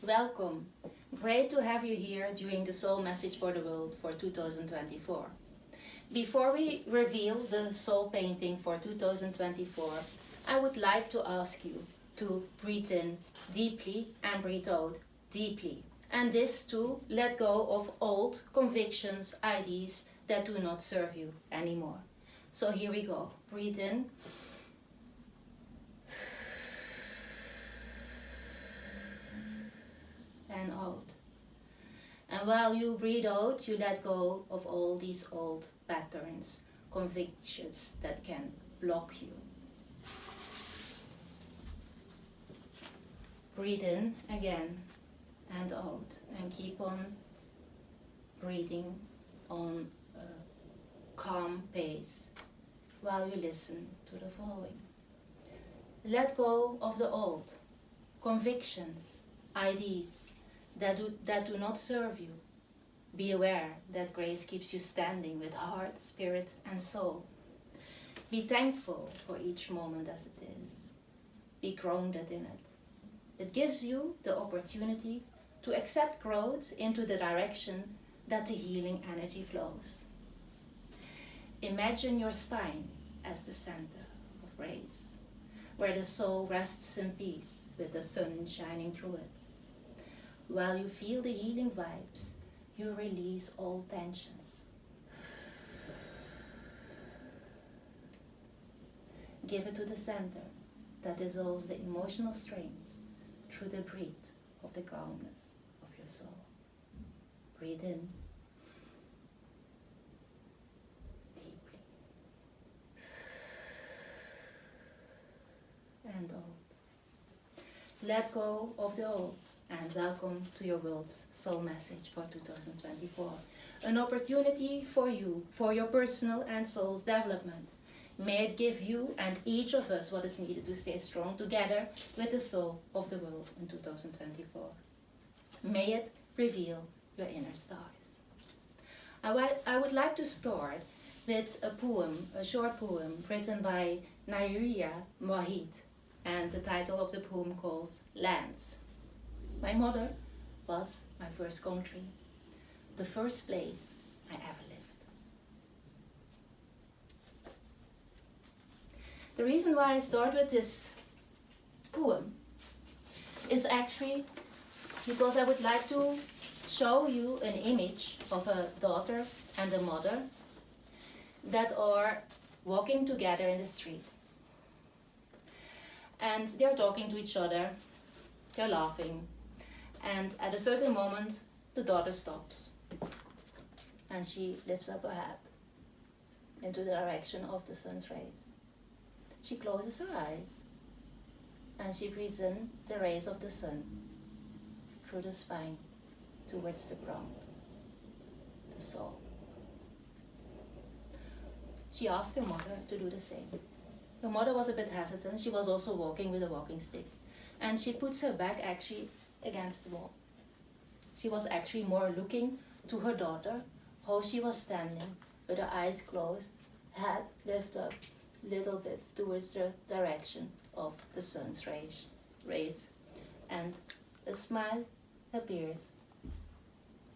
Welcome. Great to have you here during the Soul Message for the World for 2024. Before we reveal the soul painting for 2024, I would like to ask you to breathe in deeply and breathe out deeply. And this to let go of old convictions, ideas that do not serve you anymore. So here we go. Breathe in. And out. And while you breathe out, you let go of all these old patterns, convictions that can block you. Breathe in again and out, and keep on breathing on a calm pace while you listen to the following. Let go of the old convictions, ideas that do not serve you. Be aware that grace keeps you standing with heart, spirit, and soul. Be thankful for each moment as it is. Be grounded in it. It gives you the opportunity to accept growth into the direction that the healing energy flows. Imagine your spine as the center of grace, where the soul rests in peace with the sun shining through it. While you feel the healing vibes, you release all tensions. Give it to the center that dissolves the emotional strains through the breath of the calmness of your soul. Breathe in deeply and out. Let go of the old and welcome to your world's soul message for 2024. An opportunity for you, for your personal and soul's development. May it give you and each of us what is needed to stay strong together with the soul of the world in 2024. May it reveal your inner stars. I would like to start with a poem, a short poem written by Nairia Mohit, and the title of the poem calls Lands. My mother was my first country, the first place I ever lived. The reason why I start with this poem is actually because I would like to show you an image of a daughter and a mother that are walking together in the street. And they're talking to each other, they're laughing, and at a certain moment the daughter stops and she lifts up her head into the direction of the sun's rays. She closes her eyes and she breathes in the rays of the sun through the spine towards the ground, the soul. She asked her mother to do the same. The mother was a bit hesitant. She was also walking with a walking stick. And she puts her back actually against the wall. She was actually more looking to her daughter, how she was standing with her eyes closed, head lifted up a little bit towards the direction of the sun's rays. And a smile appears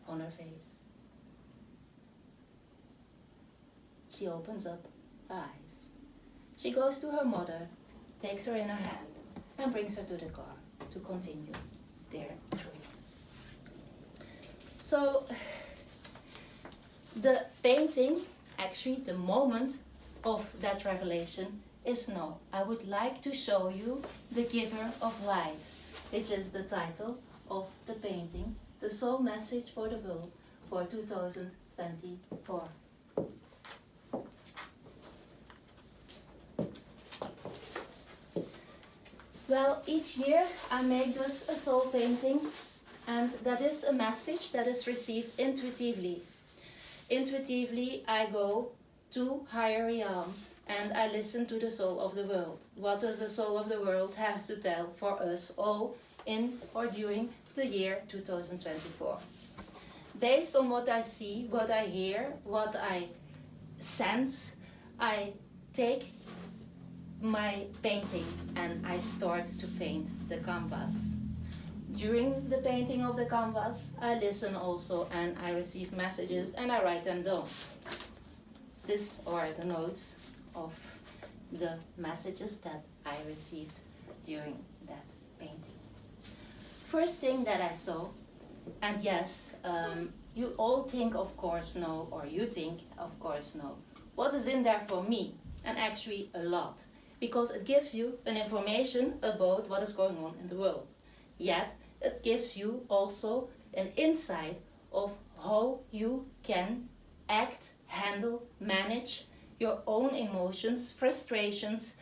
on her face. She opens up her eyes. She goes to her mother, takes her in her hand, and brings her to the car to continue their journey. So, the painting, actually the moment of that revelation is now. I would like to show you the giver of life, which is the title of the painting, The Soul Message for the World for 2024. Well, each year I make this a soul painting, and that is a message that is received intuitively. Intuitively, I go to higher realms and I listen to the soul of the world. What does the soul of the world have to tell for us all in or during the year 2024? Based on what I see, what I hear, what I sense, I take my painting and I start to paint the canvas. During the painting of the canvas, I listen also and I receive messages and I write them down. These are the notes of the messages that I received during that painting. First thing that I saw, and yes, you all think of course no, or you think of course no, what is in there for me? And actually a lot, because it gives you an information about what is going on in the world. Yet it gives you also an insight of how you can act, handle, manage your own emotions, frustrations,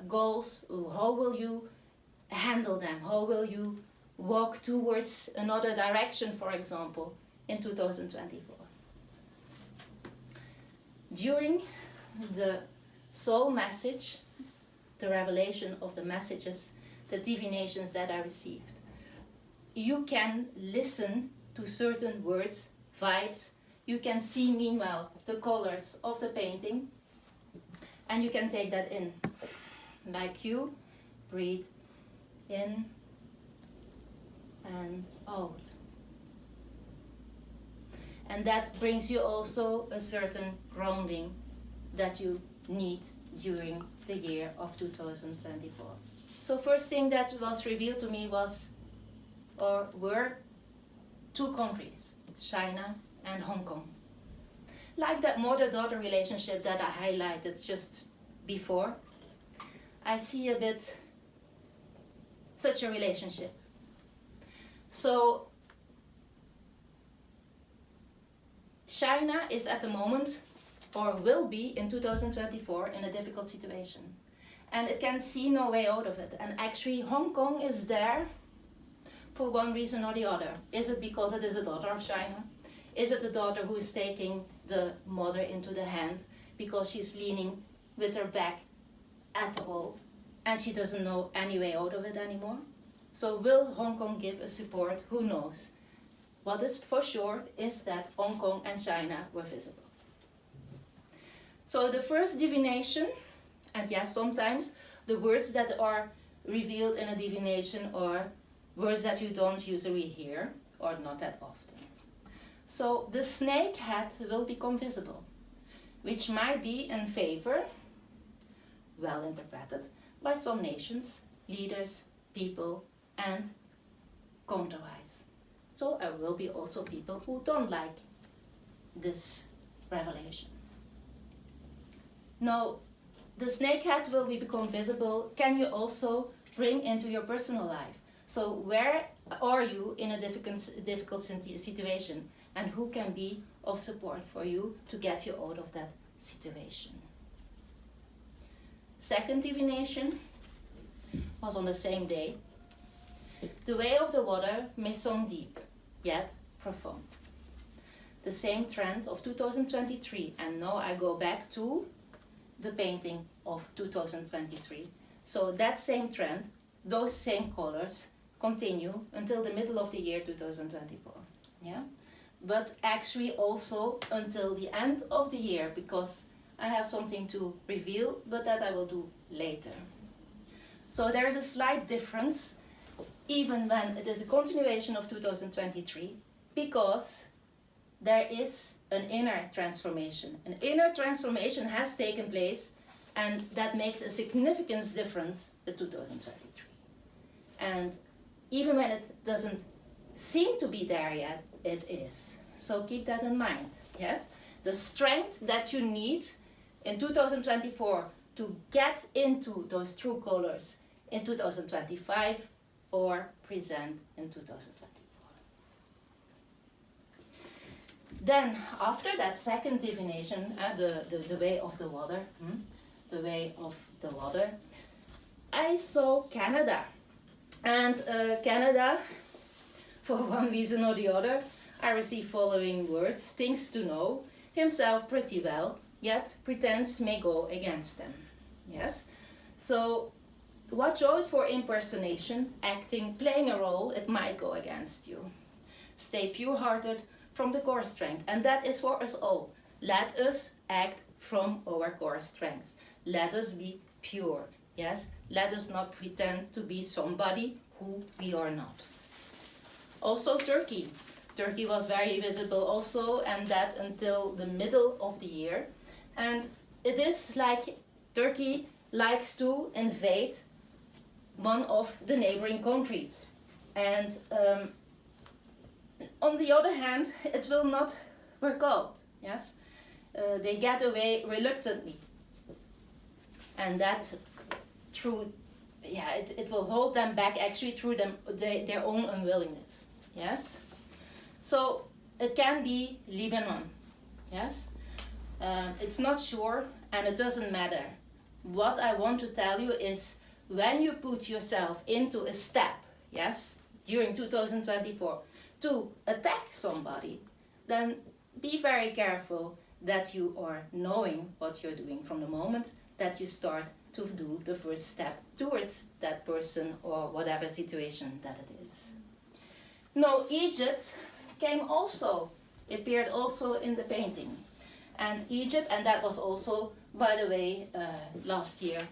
goals. How will you handle them? How will you walk towards another direction, for example, in 2024? During the soul message, the revelation of the messages, the divinations that I received, you can listen to certain words, vibes. You can see meanwhile the colors of the painting, and you can take that in. Like you breathe in and out. And that brings you also a certain grounding that you need during the year of 2024. So first thing that was revealed to me were two countries, China and Hong Kong. Like that mother-daughter relationship that I highlighted just before, I see a bit such a relationship. So China is at the moment, or will be in 2024, in a difficult situation. And it can see no way out of it. And actually Hong Kong is there for one reason or the other. Is it because it is a daughter of China? Is it the daughter who is taking the mother into the hand because she's leaning with her back at the wall and she doesn't know any way out of it anymore? So will Hong Kong give a support? Who knows? What is for sure is that Hong Kong and China were visible. So the first divination, and yes, sometimes the words that are revealed in a divination are words that you don't usually hear, or not that often. So the snake head will become visible, which might be in favor, well interpreted, by some nations, leaders, people, and counterwise. So there will be also people who don't like this revelation. Now, the snake head will become visible, can you also bring into your personal life? So where are you in a difficult situation, and who can be of support for you to get you out of that situation? Second divination was on the same day. The way of the water may sound deep, yet profound. The same trend of 2023, and now I go back to the painting of 2023. So that same trend, those same colors, continue until the middle of the year 2024. Yeah, but actually also until the end of the year, because I have something to reveal, but that I will do later. So there is a slight difference, even when it is a continuation of 2023, because there is an inner transformation. An inner transformation has taken place, and that makes a significant difference in 2023. And even when it doesn't seem to be there yet, it is. So keep that in mind, yes? The strength that you need in 2024 to get into those true colors in 2025 or present in 2024. Then, after that second divination, the way of the water, the way of the water, I saw Canada. And Canada, for one reason or the other, I received following words: things to know, himself pretty well, yet pretense may go against them. Yes? So, watch out for impersonation, acting, playing a role, it might go against you. Stay pure-hearted from the core strength, and that is for us all. Let us act from our core strengths. Let us be pure, yes? Let us not pretend to be somebody who we are not. Also Turkey. Turkey was very visible also, and that until the middle of the year. And it is like Turkey likes to invade one of the neighboring countries. And on the other hand, it will not work out. Yes, they get away reluctantly, and that through, it will hold them back actually through their own unwillingness. Yes, so it can be Lebanon. Yes, it's not sure, and it doesn't matter. What I want to tell you is, when you put yourself into a step, yes, during 2024, to attack somebody, then be very careful that you are knowing what you're doing from the moment that you start to do the first step towards that person or whatever situation that it is. Now, Egypt appeared also in the painting. And Egypt, and that was also, by the way, last year.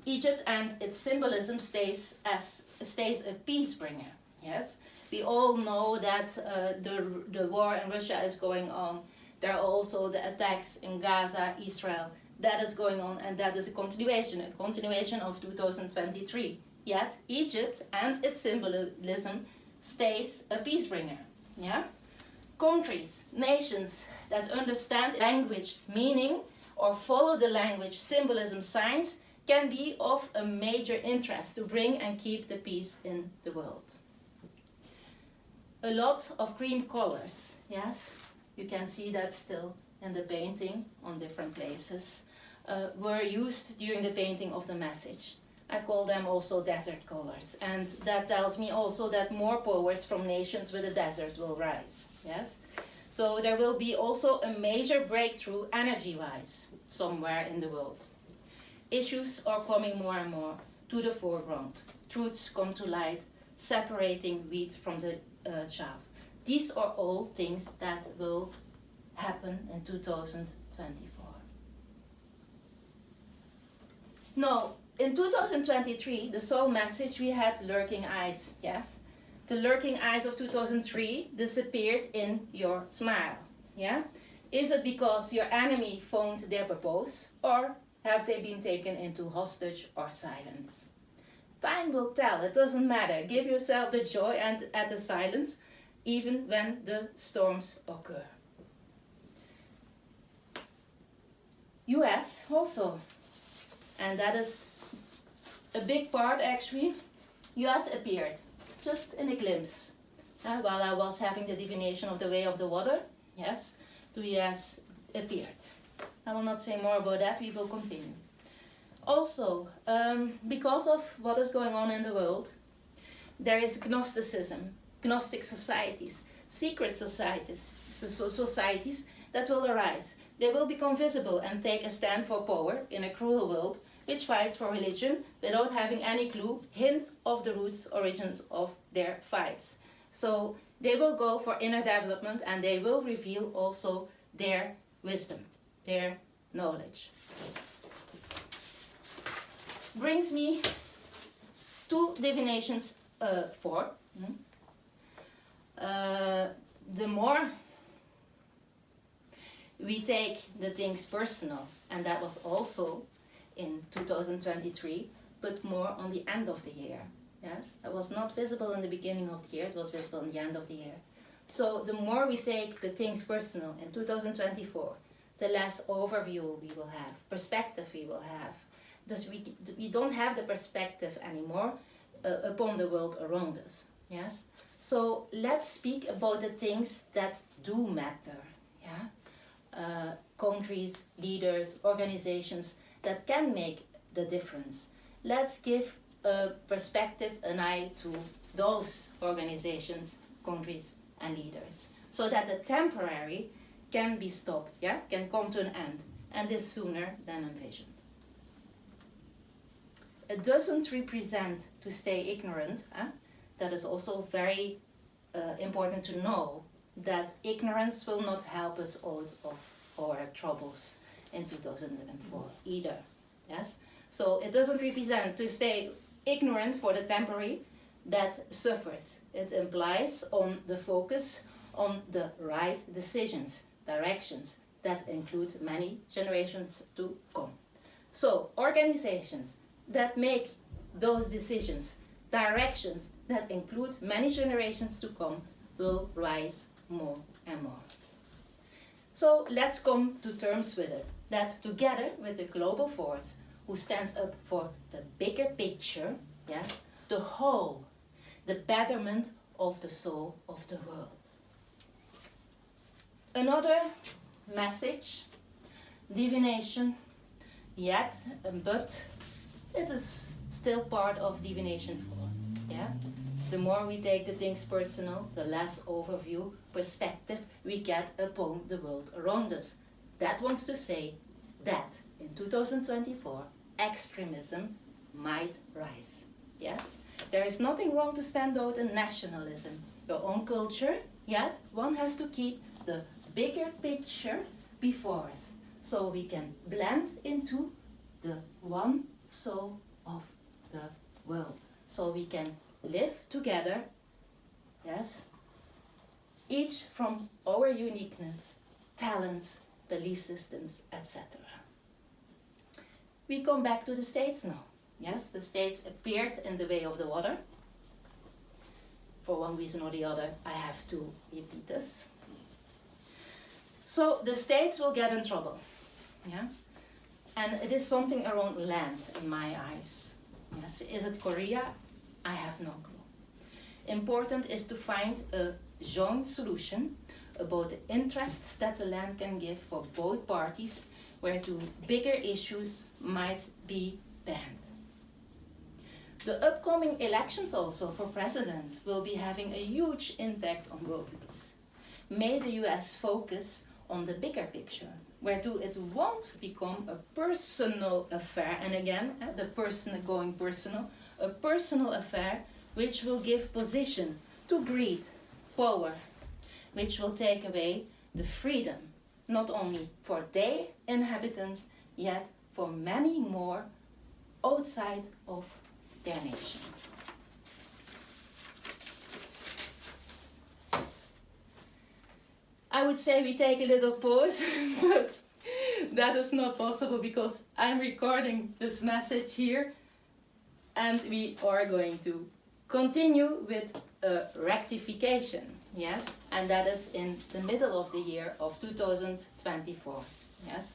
Egypt and its symbolism stays a peace bringer. Yes, we all know that the war in Russia is going on. There are also the attacks in Gaza, Israel. That is going on, and that is a continuation of 2023. Yet Egypt and its symbolism stays a peace bringer. Yeah, countries, nations that understand language meaning or follow the language symbolism signs can be of a major interest to bring and keep the peace in the world. A lot of cream colors, yes, you can see that still in the painting on different places, were used during the painting of the message. I call them also desert colors, and that tells me also that more poets from nations with a desert will rise. Yes, so there will be also a major breakthrough energy-wise somewhere in the world. Issues are coming more and more to the foreground. Truths come to light, separating wheat from the chaff. These are all things that will happen in 2024. Now, in 2023, the soul message, we had lurking eyes, yes? The lurking eyes of 2003 disappeared in your smile, yeah? Is it because your enemy phoned their purpose, or have they been taken into hostage or silence? Time will tell, it doesn't matter. Give yourself the joy and at the silence, even when the storms occur. US also, and that is a big part actually. US appeared, just in a glimpse. While I was having the divination of the way of the water, yes, the US appeared. I will not say more about that, we will continue. Also, because of what is going on in the world, there is Gnosticism, Gnostic societies, secret societies that will arise. They will become visible and take a stand for power in a cruel world which fights for religion without having any clue, hint of the roots, origins of their fights. So they will go for inner development, and they will reveal also their wisdom, their knowledge. Brings me to divinations 4. The more we take the things personal, and that was also in 2023, but more on the end of the year. Yes, that was not visible in the beginning of the year, it was visible in the end of the year. So the more we take the things personal in 2024, the less overview we will have, perspective we will have. Thus we don't have the perspective anymore upon the world around us. Yes, so let's speak about the things that do matter. Yeah, countries, leaders, organizations that can make the difference. Let's give a perspective, an eye to those organizations, countries, and leaders, so that the temporary can be stopped, yeah, can come to an end, and this sooner than envisioned. It doesn't represent to stay ignorant. That is also very important to know, that ignorance will not help us out of our troubles in 2004 either. Yes, so it doesn't represent to stay ignorant for the temporary, that suffers. It implies on the focus on the right decisions, directions that include many generations to come. So organizations that make those decisions, directions that include many generations to come, will rise more and more. So let's come to terms with it, that together with the global force who stands up for the bigger picture, yes, the whole, the betterment of the soul of the world. Another message, divination, yet, but it is still part of divination 4. Yeah? The more we take the things personal, the less overview, perspective we get upon the world around us. That wants to say that in 2024, extremism might rise. Yes? There is nothing wrong to stand out in nationalism, your own culture, yet one has to keep the bigger picture before us, so we can blend into the one soul of the world, so we can live together, yes, each from our uniqueness, talents, belief systems, etc. We come back to the states now. Yes, the states appeared in the way of the water. For one reason or the other, I have to repeat this. So the states will get in trouble. Yeah? And it is something around land in my eyes. Yes, is it Korea? I have no clue. Important is to find a joint solution about the interests that the land can give for both parties, where two bigger issues might be banned. The upcoming elections also for president will be having a huge impact on world peace. May the US focus on the bigger picture, whereto it won't become a personal affair, and again, the person going personal, a personal affair which will give position to greed, power, which will take away the freedom, not only for their inhabitants, yet for many more outside of their nation. I would say we take a little pause, but that is not possible because I'm recording this message here and we are going to continue with a rectification, yes, and that is in the middle of the year of 2024, yes.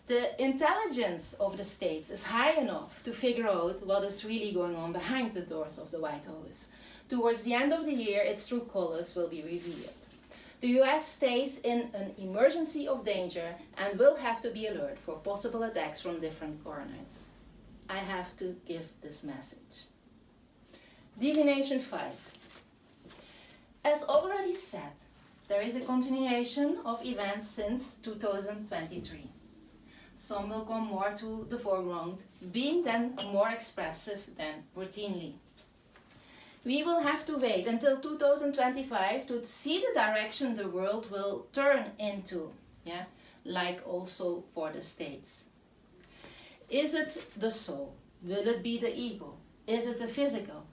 The intelligence of the states is high enough to figure out what is really going on behind the doors of the White House. Towards the end of the year, its true colors will be revealed. The US stays in an emergency of danger and will have to be alert for possible attacks from different corners. I have to give this message. Divination 5. As already said, there is a continuation of events since 2023. Some will come more to the foreground, being then more expressive than routinely. We will have to wait until 2025 to see the direction the world will turn into, yeah, like also for the states. Is it the soul? Will it be the ego? Is it the physical?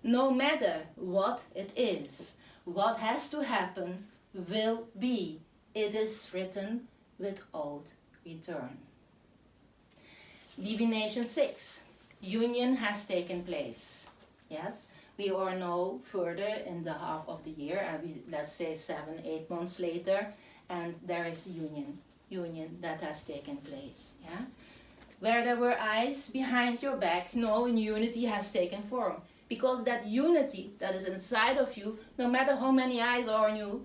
No matter what it is, what has to happen will be. It is written without return. Divination 6. Union has taken place. Yes, we are now further in the half of the year, and let's say 7-8 months later, and there is union that has taken place. Yeah, where there were eyes behind your back, no, unity has taken form. Because that unity that is inside of you, no matter how many eyes are on you,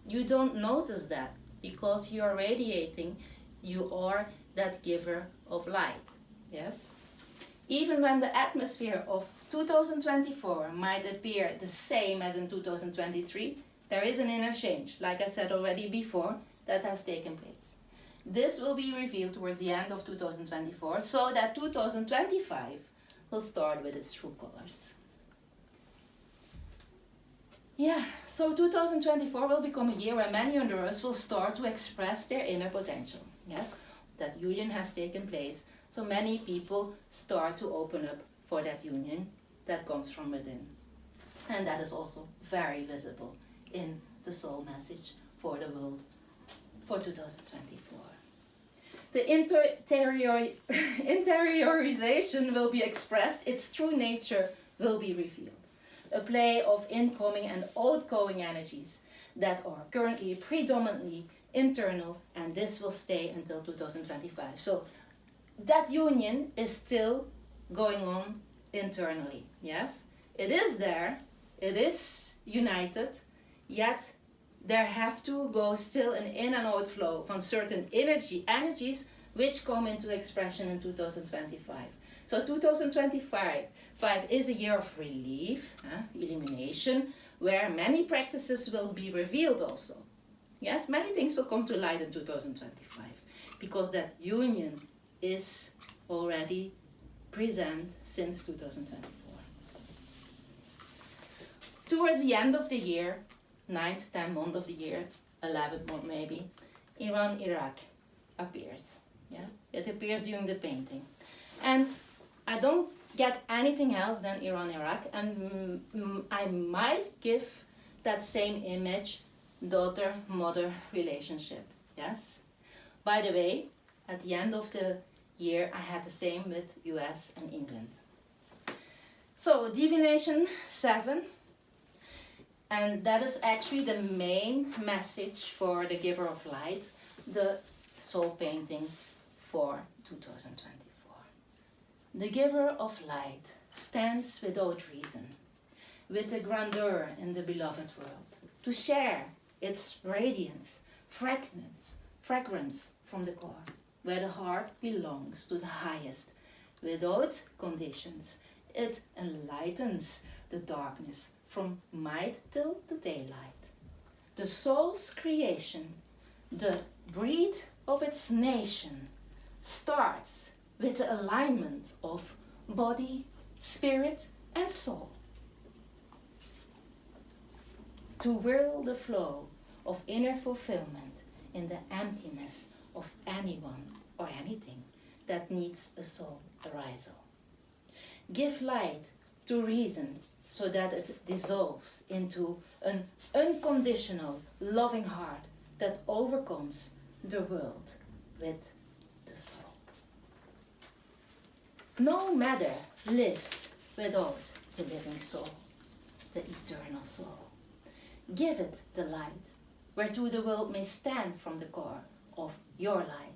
you don't notice that because you are radiating, you are that giver of light. Yes? Even when the atmosphere of 2024 might appear the same as in 2023, there is an inner change, like I said already before, that has taken place. This will be revealed towards the end of 2024, so that 2025 will start with its true colors. Yeah, so 2024 will become a year where many under us will start to express their inner potential. Yes, that union has taken place. So many people start to open up for that union that comes from within. And that is also very visible in the soul message for the world for 2024. The interiorization will be expressed, its true nature will be revealed. A play of incoming and outgoing energies that are currently predominantly internal, and this will stay until 2025. So that union is still going on internally, yes? It is there, it is united, yet there have to go still an in and out flow from certain energies which come into expression in 2025. So 2025 is a year of relief, illumination, where many practices will be revealed also. Yes, many things will come to light in 2025 because that union is already present since 2024. Towards the end of the year, 9th, 10th month of the year, 11th month maybe, Iran, Iraq appears. Yeah, it appears during the painting. And I don't get anything else than Iran, Iraq, and I might give that same image, daughter-mother relationship. Yes? By the way, at the end of the year, I had the same with US and England. So, divination 7, and that is actually the main message for the giver of light, the soul painting for 2024. The giver of light stands without reason, with a grandeur in the beloved world, to share its radiance, fragrance from the core, where the heart belongs to the highest, without conditions. It enlightens the darkness from night till the daylight. The soul's creation, the breed of its nation, starts with the alignment of body, spirit, and soul. To whirl the flow of inner fulfillment in the emptiness of anyone or anything that needs a soul arisal. Give light to reason so that it dissolves into an unconditional, loving heart that overcomes the world with the soul. No matter lives without the living soul, the eternal soul. Give it the light, whereto the world may stand from the core of your light.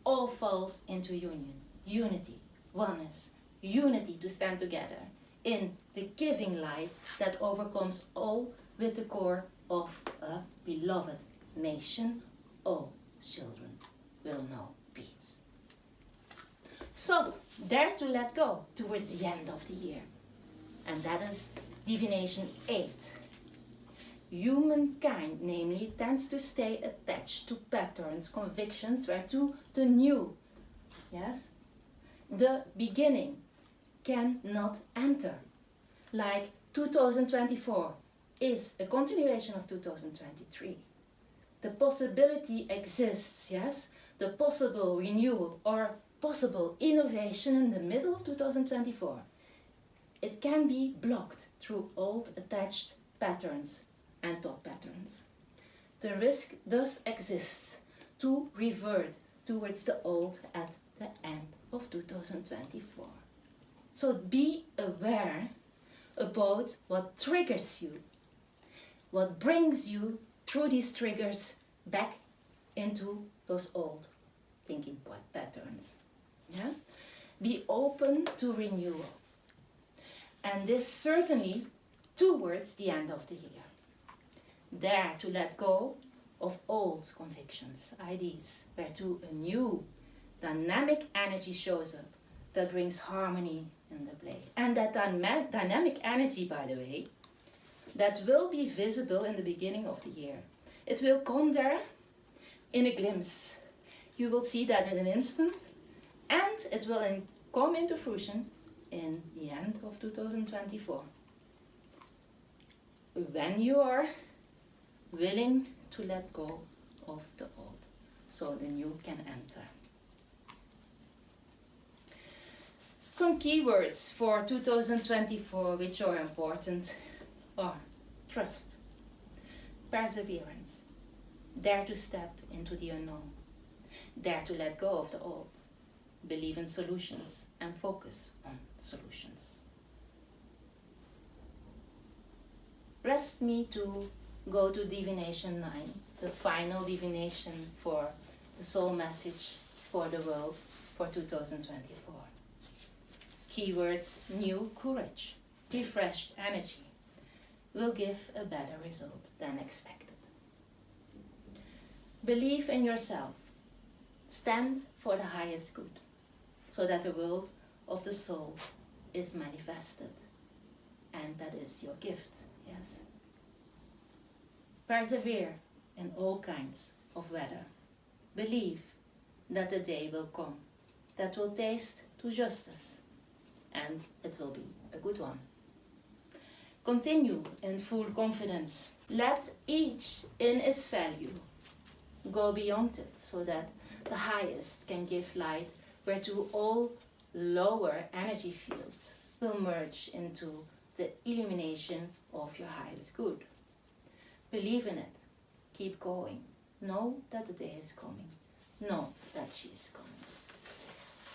All falls into union, unity, oneness, unity to stand together in the giving light that overcomes all with the core of a beloved nation. All children will know peace. So, dare to let go towards the end of the year. And that is divination 8. Humankind, namely, tends to stay attached to patterns, convictions, whereto the new, yes, the beginning cannot enter. Like 2024 is a continuation of 2023. The possibility exists, yes, the possible renewal or possible innovation in the middle of 2024. It can be blocked through old attached patterns and thought patterns. The risk thus exists to revert towards the old at the end of 2024. So be aware about what triggers you, what brings you through these triggers back into those old thinking patterns. Yeah? Be open to renewal. And this certainly towards the end of the year. Dare to let go of old convictions, ideas, whereto a new dynamic energy shows up that brings harmony in the play. And that dynamic energy, by the way, that will be visible in the beginning of the year. It will come there in a glimpse. You will see that in an instant, and it will come into fruition in the end of 2024. When you are willing to let go of the old, so the new can enter. Some keywords for 2024 which are important. or trust, perseverance, dare to step into the unknown, dare to let go of the old, believe in solutions and focus on solutions. Rest me to go to divination 9, the final divination for the soul message for the world for 2024. Keywords: new courage, refreshed energy will give a better result than expected. Believe in yourself. Stand for the highest good, so that the world of the soul is manifested. And that is your gift, yes. Persevere in all kinds of weather. Believe that the day will come that will taste to justice, and it will be a good one. Continue in full confidence. Let each in its value go beyond it, so that the highest can give light, whereto all lower energy fields will merge into the illumination of your highest good. Believe in it. Keep going. Know that the day is coming. Know that she is coming.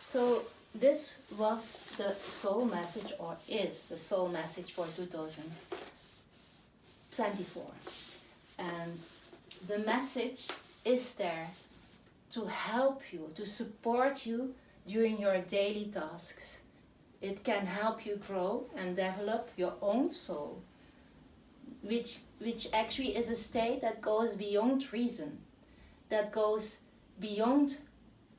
So this was the soul message, or is the soul message for 2024. And the message is there to help you, to support you during your daily tasks. It can help you grow and develop your own soul, which actually is a state that goes beyond reason, that goes beyond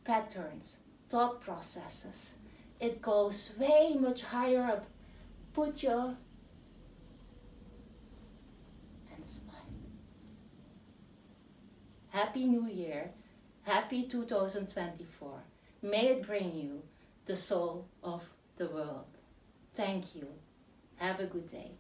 patterns, thought processes. It goes way much higher up. Put your and smile. Happy New Year. Happy 2024. May it bring you the soul of the world. Thank you. Have a good day.